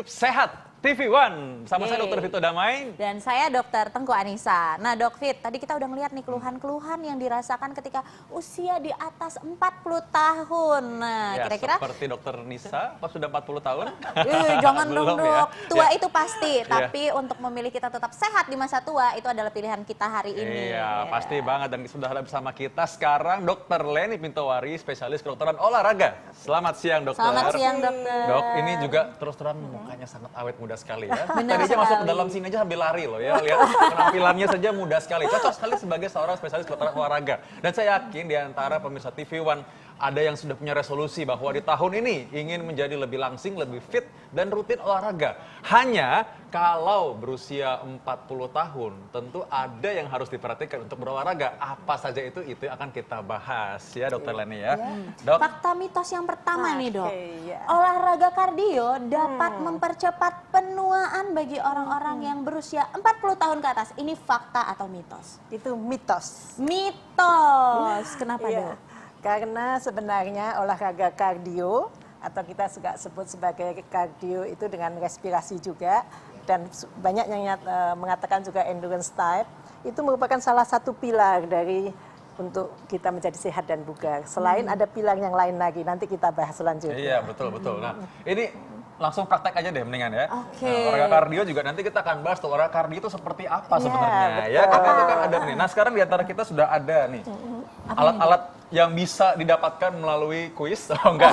Tips Sehat TV One. Sama saya Dr. Vito Damai. Dan saya Dr. Tengku Anissa. Nah Dok Fit, tadi kita udah ngeliat nih keluhan-keluhan yang dirasakan ketika usia di atas 40 tahun. Nah Ya, kira-kira... seperti Dr. Nisa, pas sudah 40 tahun? Jangan dong Belum Dok, ya? tua Ya. itu pasti. Tapi untuk memilih kita tetap sehat di masa tua, itu adalah pilihan kita hari ini. Iya, pasti banget. Dan sudah ada bersama kita sekarang Dr. Leni Pintowari, spesialis kedokteran olahraga. Selamat siang dokter. Selamat siang dokter. Dok, ini juga terus terang mukanya sangat awet muda sekali ya. Benar Tadi aja masuk ke sekali. dalam sini aja sambil lari loh ya. Lihat penampilannya saja muda sekali. Cocok sekali sebagai seorang spesialis kedokteran olahraga. Dan saya yakin di antara pemirsa TV One ada yang sudah punya resolusi bahwa di tahun ini ingin menjadi lebih langsing, lebih fit, dan rutin olahraga. Hanya kalau berusia 40 tahun, tentu ada yang harus diperhatikan untuk berolahraga. Apa saja itu yang akan kita bahas ya Dokter Leni ya. Dok, Fakta mitos yang pertama nih Dok. ya. Olahraga kardio dapat mempercepat penuaan bagi orang-orang yang berusia 40 tahun ke atas. Ini fakta atau mitos? Itu mitos. Mitos. Kenapa Iya. Dok? Karena sebenarnya olahraga kardio atau kita juga sebut sebagai kardio itu dengan respirasi juga dan banyak yang mengatakan juga endurance type itu merupakan salah satu pilar dari untuk kita menjadi sehat dan bugar. Selain ada pilar yang lain lagi, nanti kita bahas selanjutnya. iya betul betul. Nah, ini langsung praktek aja deh mendingan ya. Oke. Nah, olahraga kardio juga nanti kita akan bahas tuh olahraga kardio itu seperti apa Iya, sebenarnya betul. ya. Karena itu kan ada nih. Nah, sekarang di antara kita sudah ada nih alat-alat yang bisa didapatkan melalui kuis. Oh enggak.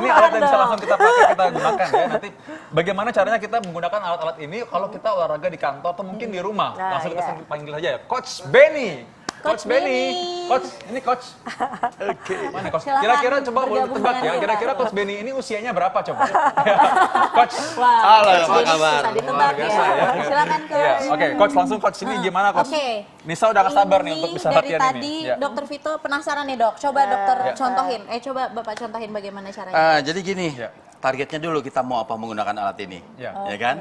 Ini alat yang bisa langsung kita pakai, kita gunakan ya. Nanti bagaimana caranya kita menggunakan alat-alat ini kalau kita olahraga di kantor atau mungkin di rumah. Nah, Langsung kita iya. panggil saja ya. Coach Benny. Coach Benny. Benny. Coach, ini coach. Oke. Mana coach? Silakan Kira-kira coba boleh bergabung tebak dengan ya. kita. Kira-kira coach Benny ini usianya berapa coba? Coach. Wah, Halo, Coach apa Benny kabar? susah ditebak Luar biasa ya. Silakan Iya, Coach. oke, coach langsung coach ini gimana coach? Oke. Nisa udah gak sabar nih Ini untuk bisa dari latihan tadi ini. Ya. Dokter Vito penasaran nih Dok. Coba dokter Ya. contohin. Coba Bapak contohin bagaimana caranya. Jadi gini, Ya. targetnya dulu kita mau apa menggunakan alat ini, Ya. ya kan?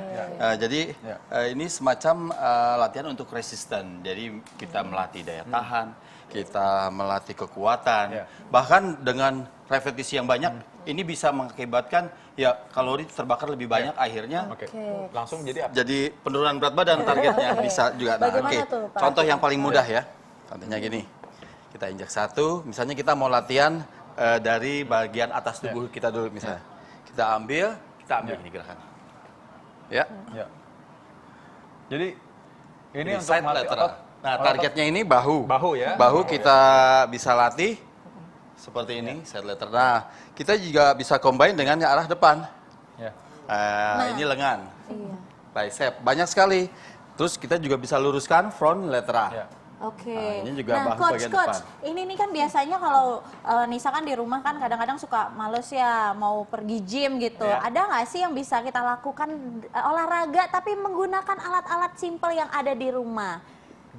Jadi Ya. ini semacam latihan untuk resisten. Jadi kita melatih daya tahan, kita melatih kekuatan, Ya. bahkan dengan repetisi yang banyak, ini bisa mengakibatkan ya kalori terbakar lebih banyak, akhirnya Oke. Langsung jadi apa? jadi penurunan berat badan targetnya bisa juga. Nah, Bagaimana oke. tuh, Pak? Contoh yang paling mudah ya. Contohnya gini. Kita injak satu, misalnya kita mau latihan dari bagian atas tubuh kita dulu misalnya. Kita ambil ini gerakan. Ya. Ya. Jadi ini Ini untuk side melatih lateral. otot. Nah, otot targetnya ini bahu. bahu ya. Bahu kita bisa latih seperti ini, side lateral. Nah, kita juga bisa combine dengan yang arah depan. Ya. Ini lengan, Iya. bicep, banyak sekali. Terus kita juga bisa luruskan front lateral. Ya. Oke. Nah, ini juga nah, bahu coach, bagian coach, depan. ini nih kan biasanya kalau Nisa kan di rumah kan kadang-kadang suka males ya mau pergi gym gitu. Ya. Ada nggak sih yang bisa kita lakukan olahraga tapi menggunakan alat-alat simple yang ada di rumah?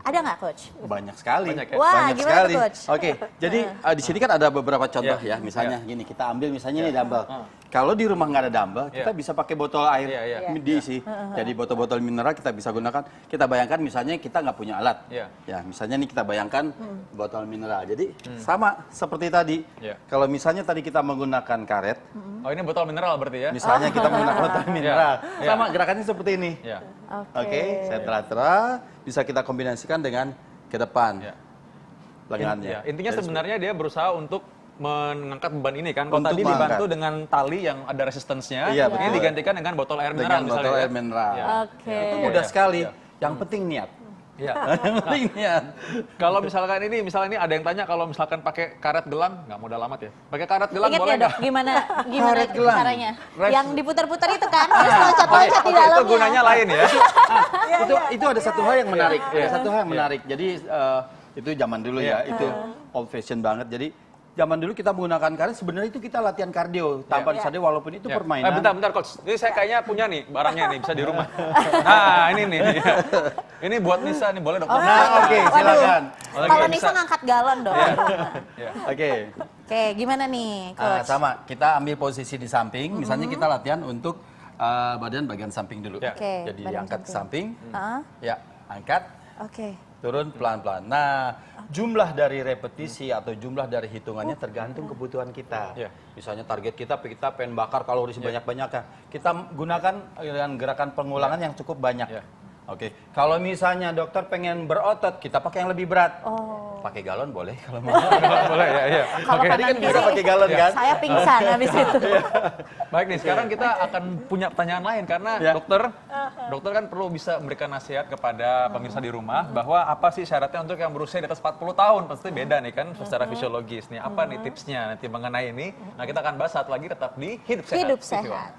Ada nggak, coach? Banyak sekali. Banyak ya? Wah, Banyak gimana tuh, sekali. Coach? Oke, jadi di sini kan ada beberapa contoh Ya. ya. Misalnya gini, kita ambil misalnya nih dumbbell. Ah. Kalau di rumah nggak ada dumbbell, Ya. kita bisa pakai botol air Ya, ya. diisi. Jadi botol-botol mineral kita bisa gunakan. Kita bayangkan misalnya kita nggak punya alat. Ya. Ya, misalnya nih kita bayangkan botol mineral. Jadi sama seperti tadi. Ya. Kalau misalnya tadi kita menggunakan karet, Oh, ini botol mineral berarti ya? misalnya kita menggunakan botol mineral, Ya. sama gerakannya seperti ini. Ya. Oke, set lateral bisa kita kombinasikan dengan ke depan Ya. lengannya. Ya, intinya Jadi sebenarnya dia berusaha untuk mengangkat beban ini kan. Kalau Untuk tadi dibantu mengangkat. dengan tali yang ada resistance-nya, Iya, ini betul. digantikan dengan botol air mineral dengan misalnya. botol ya. air mineral. Ya. Oke. Itu Iya, mudah iya. sekali. Iya. Yang penting niat. Iya. Yang penting niat. Kalau misalkan misalnya ini ada yang tanya kalau misalkan pakai karet gelang, nggak modal amat ya. Pakai karet gelang Ingat boleh ya dok, nggak? gimana Karet gelang. caranya? Res- Yang diputar-putar itu kan, terus loncat-loncat di Oke, dalamnya. itu gunanya lain ya. Itu ada satu hal yang menarik. Iya. Ada satu hal yang menarik. Jadi itu zaman dulu ya. Itu old fashion banget. Jadi zaman dulu kita menggunakan karet, sebenarnya itu kita latihan kardio tanpa disadari walaupun itu Ya. permainan. Bentar coach. Ini saya kayaknya punya nih barangnya nih bisa di rumah. Nah ini nih. Ini buat Nisa nih boleh dok. Nah, oke, silakan. Waduh. Kalau Bisa. Nisa ngangkat galon dong di rumah. Ya. Oke. Oke, gimana nih coach? Sama, kita ambil posisi di samping. Misalnya kita latihan untuk bagian samping dulu. Ya. Oke, Jadi badan angkat ke samping. Ah, Ya, angkat. Oke. turun pelan-pelan. Nah, jumlah dari repetisi atau jumlah dari hitungannya tergantung kebutuhan kita. Iya. Misalnya target kita pengen bakar kalori sebanyak-banyaknya. Kita gunakan dengan gerakan pengulangan yang cukup banyak. Iya. Oke, kalau misalnya dokter pengen berotot, kita pakai yang lebih berat. Oh. Pakai galon boleh kalau mau. Boleh ya, iya. Kalau Tadi kanan kan bisa kiri, pakai galon kan? saya pingsan habis itu. Baik nih, sekarang kita akan punya pertanyaan lain karena Ya. dokter kan perlu bisa memberikan nasihat kepada pemirsa di rumah bahwa apa sih syaratnya untuk yang berusia di atas 40 tahun. Pasti beda nih kan secara fisiologis nih. Apa nih tipsnya nanti mengenai ini? Nah, kita akan bahas saat lagi tetap di Hidup Sehat. Hidup TV One. sehat.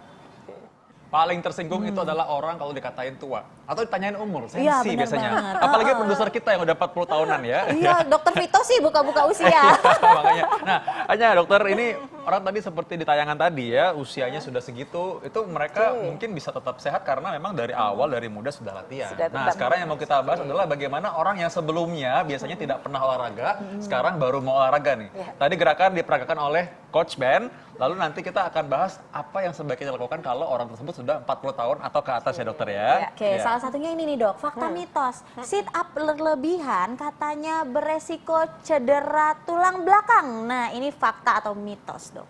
Paling tersinggung itu adalah orang kalau dikatain tua atau ditanyain umur, sensi Iya, benar biasanya. banget. Apalagi produser kita yang udah 40 tahunan ya. Iya, dokter Vito sih buka-buka usia. Makanya. Nah, hanya dokter ini orang tadi seperti di tayangan tadi ya, usianya sudah segitu, itu mereka mungkin bisa tetap sehat karena memang dari awal dari muda sudah latihan. Sudah Nah, tetap sekarang yang mau kita bahas adalah bagaimana orang yang sebelumnya biasanya tidak pernah olahraga, sekarang baru mau olahraga nih. Tadi gerakan diperagakan oleh Coach Ben, lalu nanti kita akan bahas apa yang sebaiknya dilakukan kalau orang tersebut sudah 40 tahun atau ke atas ya dokter ya. Oke, Ya. salah satunya ini nih dok, fakta mitos. Sit up berlebihan katanya beresiko cedera tulang belakang. Nah, ini fakta atau mitos dok?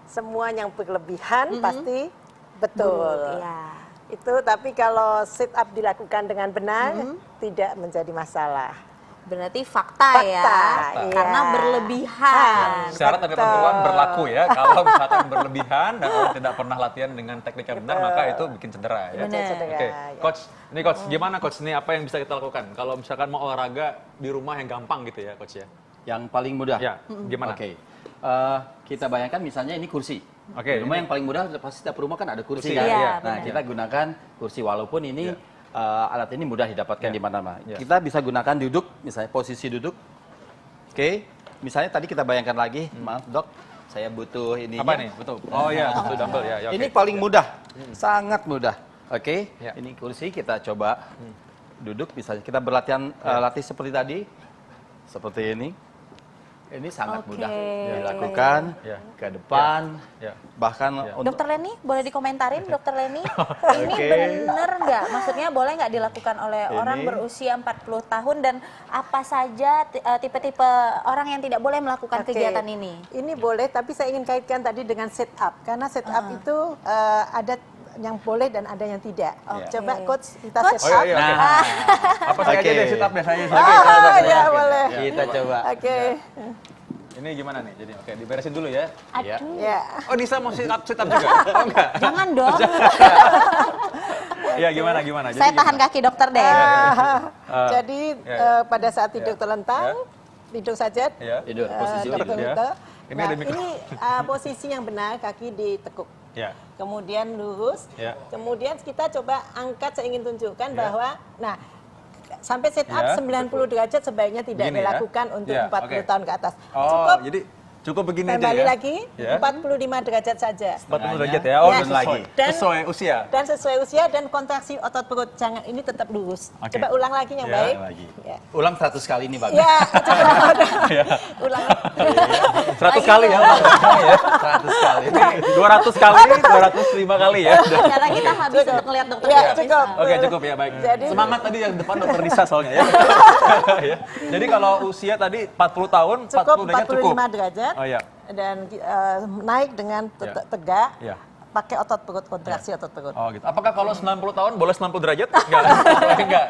Semua yang berlebihan pasti betul. Iya. Itu tapi kalau sit up dilakukan dengan benar tidak menjadi masalah. Berarti fakta, ya, iya. karena berlebihan. Syarat dan ketentuan berlaku ya. Kalau misalkan berlebihan dan orang tidak pernah latihan dengan teknik yang benar, maka itu bikin cedera ya. Benar. Cedera, Oke, ya. coach. Ini coach, gimana coach? Ini apa yang bisa kita lakukan? Kalau misalkan mau olahraga di rumah yang gampang gitu ya, coach ya. Yang paling mudah. Ya, gimana? Oke. Kita bayangkan misalnya ini kursi. Oke, Di rumah ini- yang paling mudah pasti setiap rumah kan ada kursi Kursi, kan. iya, Nah, benar. kita gunakan kursi walaupun ini alat ini mudah didapatkan Ya. di mana-mana. Ya. Kita bisa gunakan duduk, misalnya posisi duduk. Oke. Misalnya tadi kita bayangkan lagi, maaf dok, saya butuh ini. Apa nih? Betul. Oh iya, itu dumbbell ya. Ya, oke. Ini paling mudah, sangat mudah. Oke, Ya. ini kursi kita coba duduk, misalnya kita berlatihan latih seperti tadi, seperti ini. Ini sangat Oke. mudah dilakukan Ya. ke depan, Ya. bahkan Ya. untuk Dokter Leni, boleh dikomentarin Dokter Leni? Ini Oke. bener nggak? Maksudnya boleh nggak dilakukan oleh orang Ini. berusia 40 tahun dan apa saja tipe-tipe orang yang tidak boleh melakukan Oke. kegiatan ini? Ini boleh, tapi saya ingin kaitkan tadi dengan sit up karena sit up itu ada yang boleh dan ada yang tidak. Oke. Coba coach kita Coach. sit Oh up. iya, iya, oke. Nah, Apa saya aja Oke. deh sit up deh saya. Ah, ya boleh. kita coba. Oke. Ini gimana nih? Jadi oke, diberesin dulu ya. Ya. Aduh, Ya. Oh, Nisa mau sit up juga? Oh enggak. jangan dong. Iya, gimana gimana? Jadi Saya tahan gimana? kaki dokter deh. Jadi ya. pada saat tidur telentang, tidur saja. Ya. Tidur, posisi Dokter tidur ya. Vito. Ini Nah, ada mikro- ini posisi yang benar, kaki ditekuk. Ya. Kemudian lurus. Ya. Kemudian kita coba angkat, saya ingin tunjukkan Ya. bahwa, nah, sampai sit up Ya, 90 derajat sebaiknya tidak Begini ya. dilakukan untuk Ya, 40 oke. tahun ke atas. Oh, Cukup jadi cukup begini aja kembali ya. lagi, Ya. 45 derajat saja. 40 derajat ya. Oh, Ya. sesuai. Dan- Sesuai usia. Dan sesuai usia dan kontraksi otot perut, jangan ini tetap lurus. Oke. Coba ulang lagi yang Ya, baik. Lagi. Ya. Ulang 100 kali ini bagus. Ya, coba Ya. ulang. 100 kali ya. 100 kali. Ini 200 kali, 205 kali ya. Karena kita habis untuk ngeliat dokter. Ya, nggak cukup. bisa. Oke, cukup ya, baik. Jadi- Semangat tadi yang depan dokter Nisa soalnya ya. Ya. Jadi kalau usia tadi 40 tahun, Cukup 40 derajat cukup. 45 derajat. Oh iya. Dan naik dengan Ya. tegak, Ya. pakai otot perut, kontraksi otot perut. Oh gitu. Apakah kalau 90 tahun boleh 90 derajat?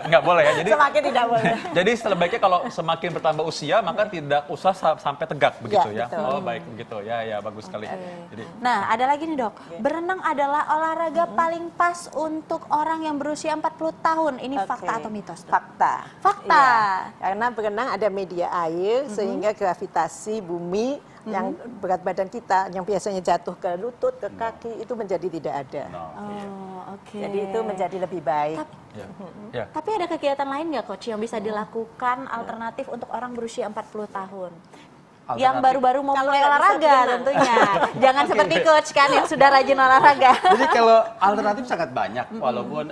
Enggak boleh ya. Jadi Semakin tidak boleh. jadi sebaiknya kalau semakin bertambah usia maka tidak usah sampai tegak begitu ya. betul. Oh baik begitu. Ya ya bagus sekali. Jadi Nah, ada lagi nih dok. Berenang adalah olahraga paling pas untuk orang yang berusia 40 tahun. Ini Oke. fakta atau mitos dok? Fakta. Fakta. Iya. Karena berenang ada media air sehingga gravitasi bumi yang berat badan kita yang biasanya jatuh ke lutut, ke kaki itu menjadi tidak ada. Oh, oke. Jadi itu menjadi lebih baik. ya. Ya. Tapi ada kegiatan lain nggak coach yang bisa dilakukan alternatif untuk orang berusia 40 tahun? Yang baru-baru mau Kalau mulai nggak bisa olahraga berenang. tentunya. Jangan seperti coach kan yang sudah rajin olahraga. Jadi kalau alternatif sangat banyak, walaupun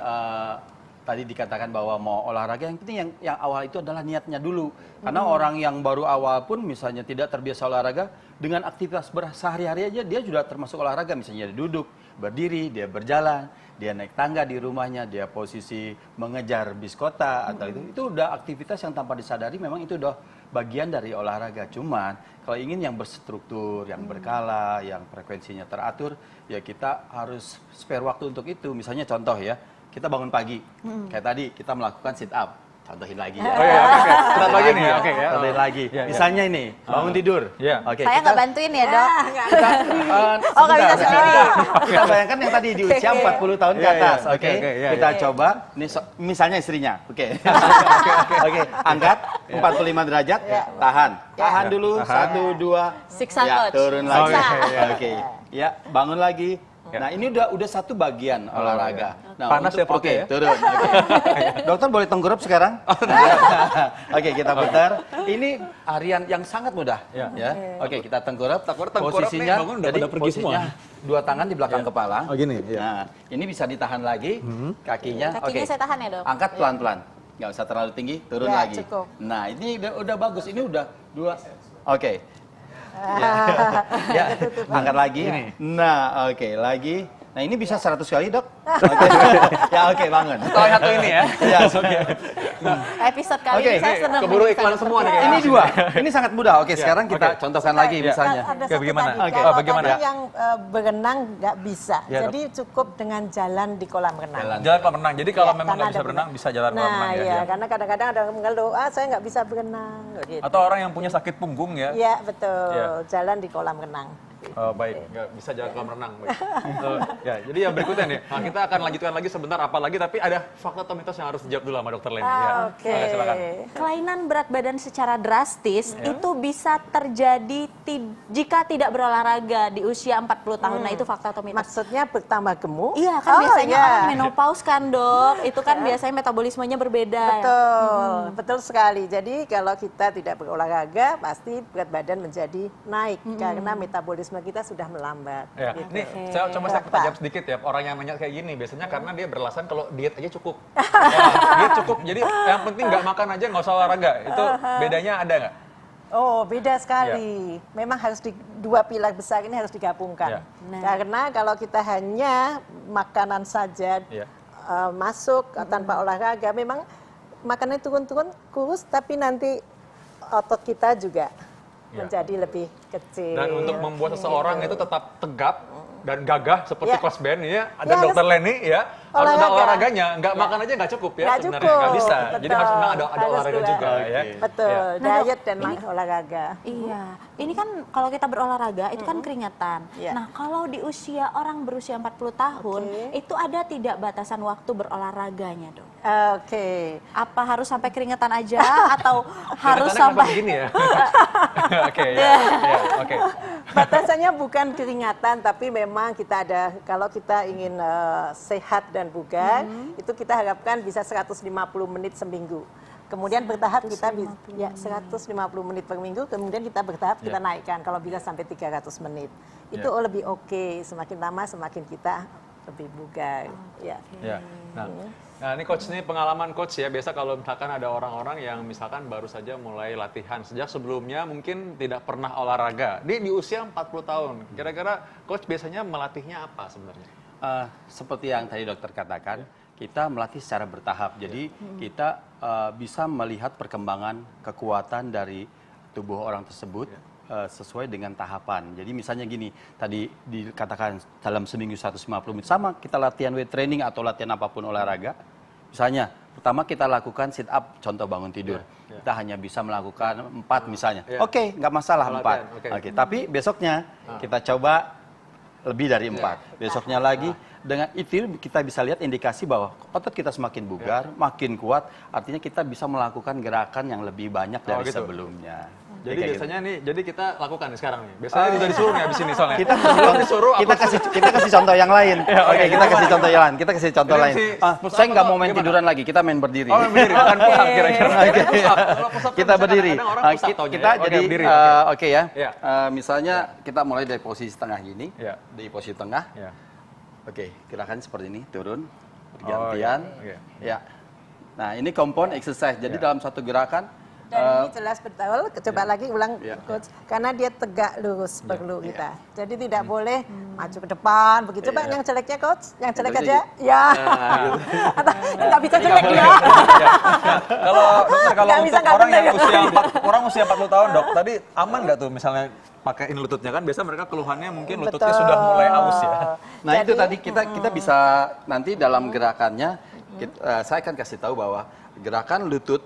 tadi dikatakan bahwa mau olahraga, yang penting yang awal itu adalah niatnya dulu. Karena orang yang baru awal pun misalnya tidak terbiasa olahraga, dengan aktivitas sehari-hari aja dia sudah termasuk olahraga, misalnya dia duduk, berdiri, dia berjalan, dia naik tangga di rumahnya, dia posisi mengejar bis kota atau itu udah aktivitas yang tanpa disadari memang itu udah bagian dari olahraga. Cuman kalau ingin yang berstruktur, yang berkala, yang frekuensinya teratur, ya kita harus spare waktu untuk itu. Misalnya contoh ya, kita bangun pagi, kayak tadi kita melakukan sit up. Contohin lagi ya. Oh iya, oke. Kita lagi nih ya, oke ya. Contohin lagi. Ya, ya. Misalnya ini, bangun tidur. Iya. Oke, Saya nggak bantuin ya dok. Oh, nggak bisa sendiri. Kita bayangkan yang tadi di usia 40 tahun ke Iya, iya. atas. Oke, Oke, oke, iya, kita iya. coba. Ini misalnya istrinya. Oke. Oke, angkat 45 derajat. Tahan. Tahan dulu. Tahan. 1, 2. Siksa, Ya, coach. turun lagi. Siksa. Oke. Ya, bangun lagi. Nah, ini udah satu bagian olahraga. Nah, Panas ya Oke, perutnya ya? turun. Oke. Dokter boleh tengkurap sekarang? Oke, kita putar. Ini harian yang sangat mudah. Ya. Ya. Oke, kita tengkurap. Tengkurap Posisinya nih, bangun udah pada pergi posisinya dua tangan di belakang kepala. Oh, gini, iya. Nah, ini bisa ditahan lagi. Kakinya. Kakinya saya tahan ya dok. Angkat pelan-pelan. Nggak usah terlalu tinggi, turun Ya, lagi. cukup. Nah, ini udah bagus. Ini udah 2. Oke. Ya, angkat lagi. Nah, oke, lagi. Nah, ini bisa 100 kali, Dok. Oke. Ya, oke, bangun. Setelah satu ini ya. Ya, oke. Episode kali Oke, ini saya nih, senang. keburu iklan semua nih kayaknya. Ini 2. Ini sangat mudah. Oke, sekarang kita oke. contohkan lagi misalnya. Ada Oke, satu bagaimana? tadi, Oke. kalau Bagaimana? tadi yang berenang nggak bisa. Ya, Jadi cukup dengan jalan di kolam renang. Jalan kolam renang. Jadi kalau Ya, memang karena nggak bisa ada berenang, bisa jalan kolam renang Nah, ya. iya, Ya. karena kadang-kadang ada yang mengeluh, saya nggak bisa berenang. Gitu. Atau orang yang punya sakit punggung ya. Iya, betul. Iya. Jalan di kolam renang. Oh, baik, nggak bisa jalan kolam renang. Baik. Ya, jadi yang berikutnya nih, nah, kita akan lanjutkan lagi sebentar apa lagi, tapi ada fakta atau mitos yang harus dijawab dulu sama Dokter Leni. Ya. Oke. Silakan. Kelainan berat badan secara drastis Ya. itu bisa terjadi jika tidak berolahraga di usia 40 tahun. Nah, itu fakta atau mitos? Maksudnya bertambah gemuk? Iya kan biasanya iya. orang menopause kan dok, itu kan biasanya metabolismenya berbeda. Betul, betul sekali. Jadi kalau kita tidak berolahraga, pasti berat badan menjadi naik karena metabolisme kita sudah melambat. Ya, gitu. nih saya coba saya Bapak. jawab sedikit ya. Orang yang nanya kayak gini biasanya karena dia beralasan kalau diet aja cukup. Ya, diet cukup. Jadi yang penting nggak makan aja, nggak usah olahraga. Itu bedanya ada nggak? Oh, beda sekali. Memang harus dua pilar besar ini harus digabungkan. Ya. Nah. Karena kalau kita hanya makanan saja Ya. masuk tanpa olahraga, memang makanannya turun-turun kurus, tapi nanti otot kita juga Ya. menjadi lebih kecil. Dan untuk membuat seseorang itu tetap tegap dan gagah seperti Ya. Coach Ben ya, ada Ya, Dokter Leni ya, harus ada olahraga. olahraganya, nggak makan aja nggak cukup ya Nggak sebenarnya, cukup, nggak bisa. Jadi betul. harus memang ada Harus olahraga juga. juga ya. Betul, Ya. Nah, Dok, diet dan ini- olahraga. Iya, ini kan kalau kita berolahraga itu kan keringetan. Iya. Nah, kalau di usia orang berusia 40 tahun, Oke. itu ada tidak batasan waktu berolahraganya, Dok? Oke. Apa harus sampai keringetan aja atau harus Kelihatannya kenapa sampai begini ya? Oke, ya, ya, oke. Batasannya bukan keringatan, tapi memang kita ada, kalau kita ingin sehat dan bugar, itu kita harapkan bisa 150 menit seminggu. Kemudian bertahap kita ya 150 menit per minggu, kemudian kita bertahap kita naikkan kalau bisa sampai 300 menit. Itu lebih oke, semakin lama semakin kita lebih bugar. Ya. Ya. Nah, ini coach nih pengalaman coach ya. Biasa kalau misalkan ada orang-orang yang misalkan baru saja mulai latihan sejak sebelumnya mungkin tidak pernah olahraga. Di usia 40 tahun. Kira-kira coach biasanya melatihnya apa sebenarnya? Seperti yang tadi dokter katakan, kita melatih secara bertahap. Jadi kita bisa melihat perkembangan kekuatan dari tubuh orang tersebut sesuai dengan tahapan. Jadi misalnya gini, tadi dikatakan dalam seminggu 150 menit, sama kita latihan weight training atau latihan apapun olahraga. Misalnya, pertama kita lakukan sit up, contoh bangun tidur. Kita hanya bisa melakukan 4 misalnya. Oke, nggak masalah 4. Oke, tapi besoknya kita coba lebih dari 4. Besoknya lagi, dengan itu kita bisa lihat indikasi bahwa otot kita semakin bugar, makin kuat, artinya kita bisa melakukan gerakan yang lebih banyak dari gitu. sebelumnya. Jadi kayak biasanya nih, jadi kita lakukan nih sekarang nih. Biasanya juga disuruh nih abis ini soalnya. Kita belum disuruh. kita kasih contoh yang lain. Oke, kita kasih contoh yang lain. Kita kasih contoh Jadi lain. si push Saya up nggak atau mau main gimana? tiduran lagi. Kita main berdiri. Oh, berdiri, bukan push up kira-kira. Oke. Push up. Kalau push up kan Kita bisa berdiri. kadang-kadang orang push up taunya Kita ya. Oke, jadi berdiri. oke ya. Iya. Misalnya kita mulai dari posisi tengah gini. Iya. Di posisi tengah. Ya. Oke, gerakan seperti ini, turun, bergantian. iya. Oke. Ya. Nah, ini compound exercise. Jadi Ya. dalam satu gerakan Dan ini jelas betul, coba lagi ulang coach, karena dia tegak lurus perlu kita. Jadi tidak boleh maju ke depan begitu. Coba yang jeleknya coach, yang jelek aja. Ya. Nggak bisa jelek dia. Kalau dokter, kalau Nggak bisa, untuk nggak orang yang penting. orang usia 40 tahun, Dok, tadi aman nggak tuh misalnya pakai in lututnya kan biasa mereka keluhannya mungkin lututnya Betul. sudah mulai aus ya. Nah itu Jadi, tadi kita bisa nanti dalam gerakannya saya akan kasih tahu bahwa gerakan lutut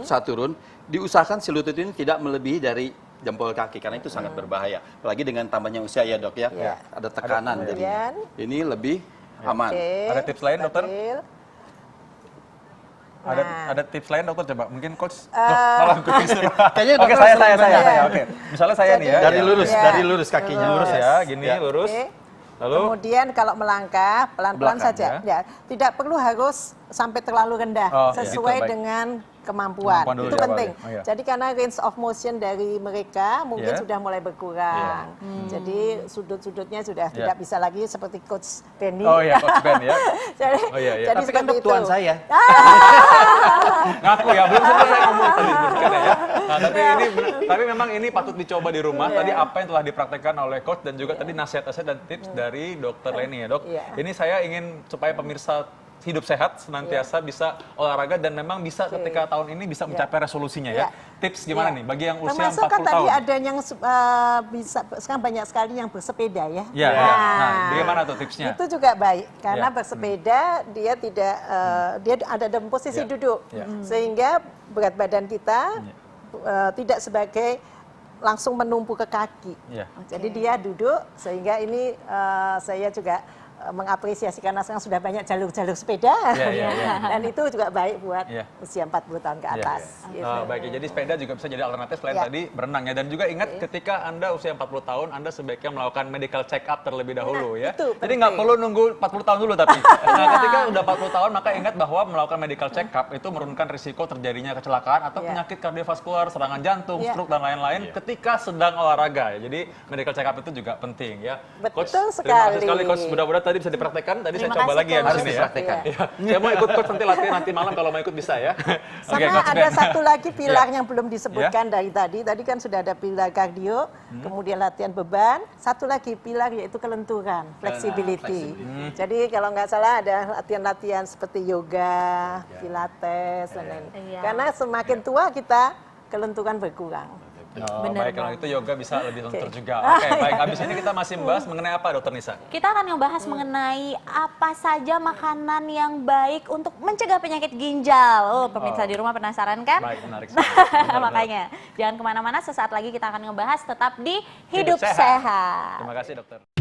saat turun diusahakan si lutut ini tidak melebihi dari jempol kaki karena itu sangat berbahaya. Apalagi dengan tambahnya usia ya dok ya, Ya. ada tekanan Kemudian. jadinya. Ini lebih aman. Oke, Ada tips lain, dokter? stabil. Ada tips lain dokter coba mungkin coach Eh, Kayaknya Oke, dokter saya Ya. oke. Misalnya saya nih ya. dari ya. lurus, Ya. dari lurus kakinya Lurus ya, gini Ya. lurus. Oke. Lalu Kemudian kalau melangkah pelan-pelan Belakang, saja, ya. Tidak perlu harus sampai terlalu rendah, Oh, iya. sesuai Gitu, baik. dengan kemampuan. Kemampuan dulu Itu di awal penting. ya. Oh, iya. Jadi karena range of motion dari mereka mungkin Ya. sudah mulai berkurang. Jadi sudut-sudutnya sudah tidak bisa lagi seperti coach Benny. Oh iya, coach Ben ya. jadi Oh, iya, iya. jadi Tapi kan seperti dok tuan itu. saya. Ngaku ya, belum sempat saya ngomong tadi bersihkannya ya. Nah, tapi memang ini patut dicoba di rumah. Tadi apa yang telah dipraktekkan oleh coach dan juga tadi nasihat-nasihat dan tips dari Dokter Leni ya, Dok. Iya. Ini saya ingin supaya pemirsa hidup sehat senantiasa bisa olahraga dan memang bisa ketika tahun ini bisa mencapai resolusinya ya. Tips gimana Iya. nih bagi yang usia Termasuk 40 kan tadi tahun? ada yang bisa sekarang banyak sekali yang bersepeda ya. Ya, ya. Nah, bagaimana tuh tipsnya? Itu juga baik karena Ya. bersepeda dia tidak dia ada dalam posisi Ya. duduk Ya. sehingga berat badan kita tidak sebagai langsung menumpuk ke kaki. Ya. Jadi dia duduk sehingga ini saya juga mengapresiasi karena sekarang sudah banyak jalur-jalur sepeda Ya, ya, ya. dan itu juga baik buat Ya. usia 40 tahun ke Ya, atas. ya. Gitu. Baik, ya. Jadi sepeda juga bisa jadi alternatif selain Ya. tadi berenang ya. Dan juga ingat ketika Anda usia 40 tahun, Anda sebaiknya melakukan medical check up terlebih dahulu ya. itu Jadi nggak penting. perlu nunggu 40 tahun dulu tapi. Nah, ketika udah 40 tahun maka ingat bahwa melakukan medical check up itu menurunkan risiko terjadinya kecelakaan atau Ya. penyakit kardiovaskular, serangan jantung, Ya. stroke dan lain-lain ketika sedang olahraga ya. Jadi medical check up itu juga penting ya. Betul Terima kasih sekali. sekali Coach. Mudah-mudahan tadi bisa dipraktekkan. Tadi saya Terima coba kasih, lagi ya di Coach. sini Harus ya. dipraktekkan. Iya. Saya mau ikut Coach nanti latihan nanti malam kalau mau ikut bisa ya. Sama Oke, Coach ada Ben. satu lagi pilar Ya. yang belum disebutkan dari tadi. Tadi kan sudah ada pilar kardio, kemudian latihan beban. Satu lagi pilar yaitu kelenturan, flexibility. Jadi kalau nggak salah ada latihan-latihan seperti yoga, pilates, dan lain. Iya. Karena semakin tua kita kelenturan berkurang. Oh, Bener baik, kalau banget. itu yoga bisa lebih lentur juga. Oke, baik. Habis ini kita masih membahas mengenai apa, Dokter Nisa? Kita akan ngebahas mengenai apa saja makanan yang baik untuk mencegah penyakit ginjal. Oh, pemirsa di rumah penasaran kan? Baik, menarik sekali. Benar, Makanya, jangan kemana-mana. Sesaat lagi kita akan ngebahas tetap di Hidup Sehat. Sehat. Terima kasih, Dokter.